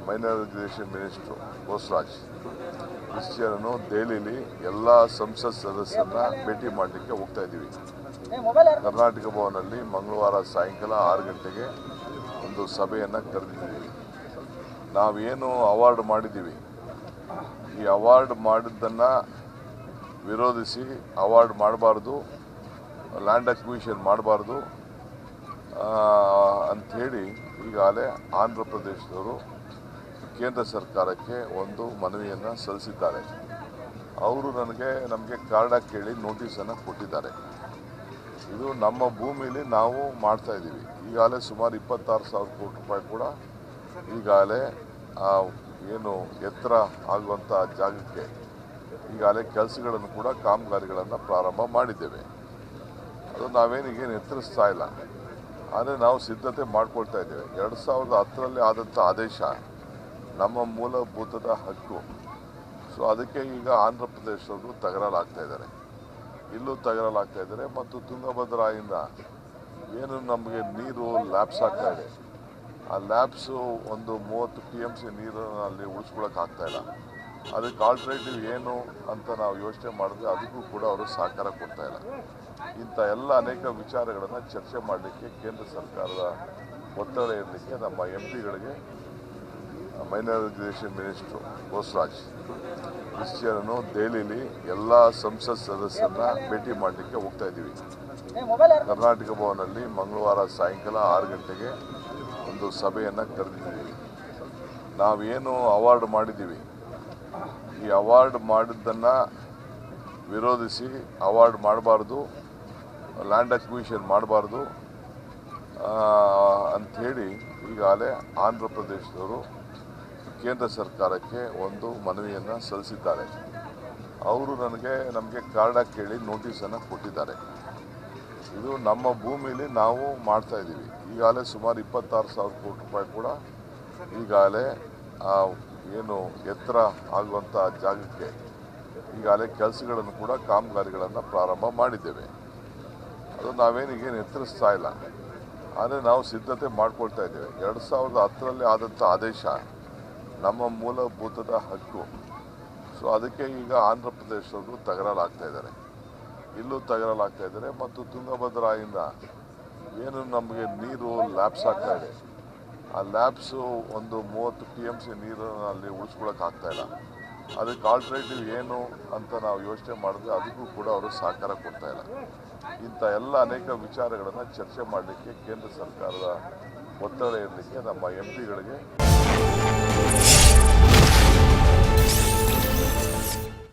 Minor education minister Bosaraj ಕ್ರಿಶ್ಚಿಯನನು ದೆಹಲಿಯಲ್ಲಿ ಎಲ್ಲ ಸಂಸತ್ ಸದಸ್ಯರನ್ನ ಭೇಟಿ ಮಾಡಲಿಕ್ಕೆ ಹೋಗ್ತಾ ಇದ್ದೀವಿ. ಕರ್ನಾಟಕ ಭವನಲ್ಲಿ ಮಂಗಳವಾರ ಸಾಯಂಕಾಲ 6 ಗಂಟೆಗೆ ಒಂದು ಸಭೆಯನ್ನು ಕರೆದಿದ್ದೀವಿ. ನಾವೇನು ಅವಾರ್ಡ್ ಮಾಡಿದ್ದೀವಿ, ಈ ಅವಾರ್ಡ್ ಮಾಡಿದ್ದನ್ನು ವಿರೋಧಿಸಿ ಅವಾರ್ಡ್ ಮಾಡಬಾರ್ದು, ಲ್ಯಾಂಡ್ ಅಕ್ವಿಷನ್ ಮಾಡಬಾರ್ದು ಅಂಥೇಳಿ ಈಗಾಗಲೇ ಆಂಧ್ರ ಪ್ರದೇಶದವರು ಕೇಂದ್ರ ಸರ್ಕಾರಕ್ಕೆ ಒಂದು ಮನವಿಯನ್ನು ಸಲ್ಲಿಸಿದ್ದಾರೆ. ಅವರು ನಮಗೆ ಕಾರ್ಡ ಕೇಳಿ ನೋಟಿಸನ್ನು ಕೊಟ್ಟಿದ್ದಾರೆ. ಇದು ನಮ್ಮ ಭೂಮಿಯಲ್ಲಿ ನಾವು ಮಾಡ್ತಾ ಇದ್ದೀವಿ. ಈಗಾಗಲೇ ಸುಮಾರು 26,000 ಕೋಟಿ ರೂಪಾಯಿ ಕೂಡ ಈಗಾಗಲೇ ಏನು ಎತ್ತರ ಆಗುವಂಥ ಜಾಗಕ್ಕೆ ಈಗಾಗಲೇ ಕೆಲಸಗಳನ್ನು ಕೂಡ ಕಾಮಗಾರಿಗಳನ್ನು ಪ್ರಾರಂಭ ಮಾಡಿದ್ದೇವೆ. ಅದು ನಾವೇನಿಗೇನು ಎತ್ತರಿಸ್ತಾ ಇಲ್ಲ, ಆದರೆ ನಾವು ಸಿದ್ಧತೆ ಮಾಡ್ಕೊಳ್ತಾ ಇದ್ದೇವೆ. 2010ರಲ್ಲಿ ಆದಂಥ ಆದೇಶ ನಮ್ಮ ಮೂಲಭೂತದ ಹಕ್ಕು. ಸೊ ಅದಕ್ಕೆ ಈಗ ಆಂಧ್ರ ಪ್ರದೇಶದವರು ತಕರಾಲಾಗ್ತಾ ಇದ್ದಾರೆ, ಇಲ್ಲೂ ತಕರಾಲಾಗ್ತಾ ಇದ್ದಾರೆ. ಮತ್ತು ತುಂಗಭದ್ರಾಯಿಂದ ಏನು ನಮಗೆ ನೀರು ಲ್ಯಾಪ್ಸ್ ಆಗ್ತಾ ಇದೆ, ಆ ಲ್ಯಾಪ್ಸು ಒಂದು 30 TMC ನೀರನ್ನು ಅಲ್ಲಿ ಉಳಿಸ್ಕೊಳ್ಳೋಕ್ಕಾಗ್ತಾ ಇಲ್ಲ. ಅದಕ್ಕೆ ಆಲ್ಟರ್ನೇಟಿವ್ ಏನು ಅಂತ ನಾವು ಯೋಚನೆ ಮಾಡಿದ್ರೆ ಅದಕ್ಕೂ ಕೂಡ ಅವರು ಸಹಕಾರ ಕೊಡ್ತಾ ಇಲ್ಲ. ಇಂಥ ಎಲ್ಲ ಅನೇಕ ವಿಚಾರಗಳನ್ನು ಚರ್ಚೆ ಮಾಡಲಿಕ್ಕೆ ಕೇಂದ್ರ ಸರ್ಕಾರದ ಒತ್ತಡ ಇರಲಿಕ್ಕೆ ನಮ್ಮ MP ಗಳಿಗೆ ಮೈನರ್ ಎಜುಕೇಷನ್ ಮಿನಿಸ್ಟರ್ ಬೋಸರಾಜ್ ಕ್ರಿಶ್ಚಿಯನನು ದೆಹಲಿಯಲ್ಲಿ ಎಲ್ಲ ಸಂಸತ್ ಸದಸ್ಯರನ್ನ ಭೇಟಿ ಮಾಡಲಿಕ್ಕೆ ಹೋಗ್ತಾ ಇದ್ದೀವಿ. ಕರ್ನಾಟಕ ಭವನಲ್ಲಿ ಮಂಗಳವಾರ ಸಾಯಂಕಾಲ 6 ಗಂಟೆಗೆ ಒಂದು ಸಭೆಯನ್ನು ಕರೆದಿದ್ದೀವಿ. ನಾವೇನು ಅವಾರ್ಡ್ ಮಾಡಿದ್ದೀವಿ, ಈ ಅವಾರ್ಡ್ ಮಾಡಿದ್ದನ್ನು ವಿರೋಧಿಸಿ ಅವಾರ್ಡ್ ಮಾಡಬಾರ್ದು, ಲ್ಯಾಂಡ್ ಅಕ್ವಿಷನ್ ಮಾಡಬಾರ್ದು ಅಂಥೇಳಿ ಈಗಾಗಲೇ ಆಂಧ್ರ ಪ್ರದೇಶದವರು ಕೇಂದ್ರ ಸರ್ಕಾರಕ್ಕೆ ಒಂದು ಮನವಿಯನ್ನು ಸಲ್ಲಿಸಿದ್ದಾರೆ. ಅವರು ನಮಗೆ ಕಾರ್ಡ ಕೇಳಿ ನೋಟಿಸನ್ನು ಕೊಟ್ಟಿದ್ದಾರೆ. ಇದು ನಮ್ಮ ಭೂಮಿಯಲ್ಲಿ ನಾವು ಮಾಡ್ತಾ ಇದ್ದೀವಿ. ಈಗಾಗಲೇ ಸುಮಾರು 26,000 ಕೋಟಿ ರೂಪಾಯಿ ಕೂಡ ಈಗಾಗಲೇ ಏನು ಎತ್ತರ ಆಗುವಂಥ ಜಾಗಕ್ಕೆ ಈಗಾಗಲೇ ಕೆಲಸಗಳನ್ನು ಕೂಡ ಕಾಮಗಾರಿಗಳನ್ನು ಪ್ರಾರಂಭ ಮಾಡಿದ್ದೇವೆ. ಅದು ನಾವೇನಿಗೇನು ಎತ್ತರಿಸ್ತಾ ಇಲ್ಲ, ಆದರೆ ನಾವು ಸಿದ್ಧತೆ ಮಾಡ್ಕೊಳ್ತಾ ಇದ್ದೇವೆ. 2010ರಲ್ಲಿ ಆದಂಥ ಆದೇಶ ನಮ್ಮ ಮೂಲಭೂತದ ಹಕ್ಕು. ಸೊ ಅದಕ್ಕೆ ಈಗ ಆಂಧ್ರ ಪ್ರದೇಶದವರು ತಕರಾಲಾಗ್ತಾ ಇದ್ದಾರೆ, ಇಲ್ಲೂ ತಕರಾಲಾಗ್ತಾ ಇದ್ದಾರೆ. ಮತ್ತು ತುಂಗಭದ್ರಾಯಿಂದ ಏನು ನಮಗೆ ನೀರು ಲ್ಯಾಪ್ಸ್ ಆಗ್ತಾ ಇದೆ, ಆ ಲ್ಯಾಪ್ಸು ಒಂದು 30 TMC ನೀರನ್ನು ಅಲ್ಲಿ ಉಳಿಸ್ಕೊಳ್ಳೋಕ್ಕಾಗ್ತಾ ಇಲ್ಲ. ಅದಕ್ಕೆ ಆಲ್ಟರ್ನೇಟಿವ್ ಏನು ಅಂತ ನಾವು ಯೋಚನೆ ಮಾಡಿದ್ರೆ ಅದಕ್ಕೂ ಕೂಡ ಅವರು ಸಹಕಾರ ಕೊಡ್ತಾ ಇಲ್ಲ. ಇಂಥ ಎಲ್ಲ ಅನೇಕ ವಿಚಾರಗಳನ್ನು ಚರ್ಚೆ ಮಾಡಲಿಕ್ಕೆ ಕೇಂದ್ರ ಸರ್ಕಾರದ ಒತ್ತಡ ಇರಲಿಕ್ಕೆ ನಮ್ಮ MP ಗಳಿಗೆ